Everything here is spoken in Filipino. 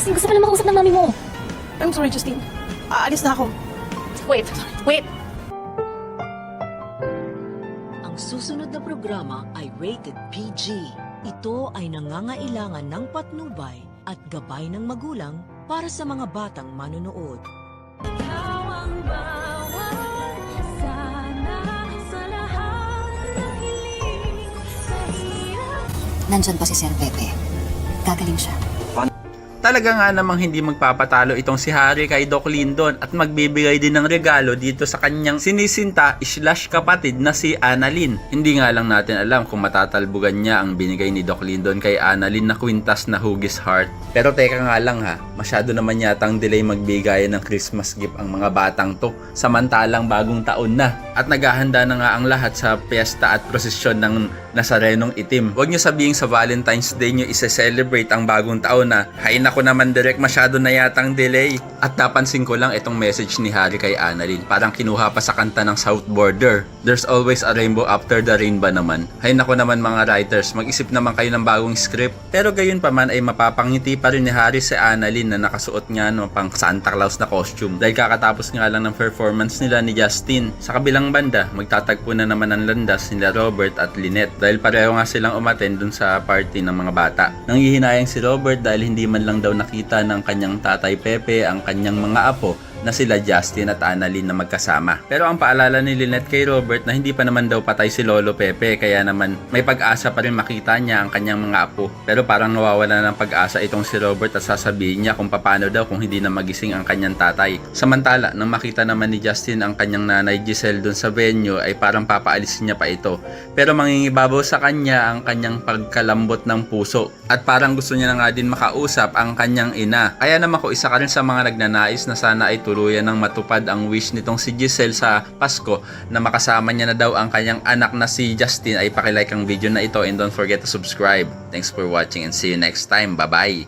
Justin, gusto pala makausap ng mami mo. I'm sorry, Justine. Aalis na ako. Wait. Ang susunod na programa ay rated PG. Ito ay nangangailangan ng patnubay at gabay ng magulang para sa mga batang manonood. Nandyan pa si Sir Pepe. Gagaling siya. Talaga nga namang hindi magpapatalo itong si Harry kay Doc Lyndon at magbibigay din ng regalo dito sa kanyang sinisinta / kapatid na si Annalyn. Hindi nga lang natin alam kung matatalbugan niya ang binigay ni Doc Lyndon kay Annalyn na kwintas na Hugis Heart. Pero teka nga lang ha, masyado naman yatang delay magbigayan ng Christmas gift ang mga batang to, samantalang bagong taon na. At naghahanda na nga ang lahat sa piyesta at prosesyon ng Nazarenong Itim. Huwag nyo sabihin sa Valentine's Day nyo isa-celebrate ang bagong taon na, hay nako naman direct, masyado na yatang delay. At napansin ko lang itong message ni Harry kay Annalyn, parang kinuha pa sa kanta ng South Border. There's always a rainbow after the rain ba naman? Hay nako naman mga writers, mag-isip naman kayo ng bagong script. Pero gayon pa man ay mapapangiti pa rin ni Harry si Annalyn na nakasuot nga no, pang Santa Claus na costume. Dahil kakatapos nga lang ng performance nila ni Justin. Sa kabilang banda, magtatagpo na naman ang landas nila Robert at Lynette dahil pareho nga silang umattend dun sa party ng mga bata. Nanghihinayang si Robert dahil hindi man lang daw nakita ng kanyang tatay Pepe ang kanyang mga apo na sila Justin at Annalyn na magkasama. Pero ang paalala ni Lynette kay Robert na hindi pa naman daw patay si Lolo Pepe, kaya naman may pag-asa pa rin makita niya ang kanyang mga apo. Pero parang nawawala ng pag-asa itong si Robert at sasabihin niya kung paano daw kung hindi na magising ang kanyang tatay. Samantala, nang makita naman ni Justin ang kanyang nanay Giselle dun sa venue ay parang papaalisin niya pa ito. Pero mangingibabaw sa kanya ang kanyang pagkalambot ng puso. At parang gusto niya na nga din makausap ang kanyang ina. Kaya naman ko isa ka rin sa mga nagnanais na sana ay tuluyan ng matupad ang wish nitong si Giselle sa Pasko na makasama niya na daw ang kanyang anak na si Justin. Ay pakilike ang video na ito and don't forget to subscribe. Thanks for watching and see you next time. Bye bye!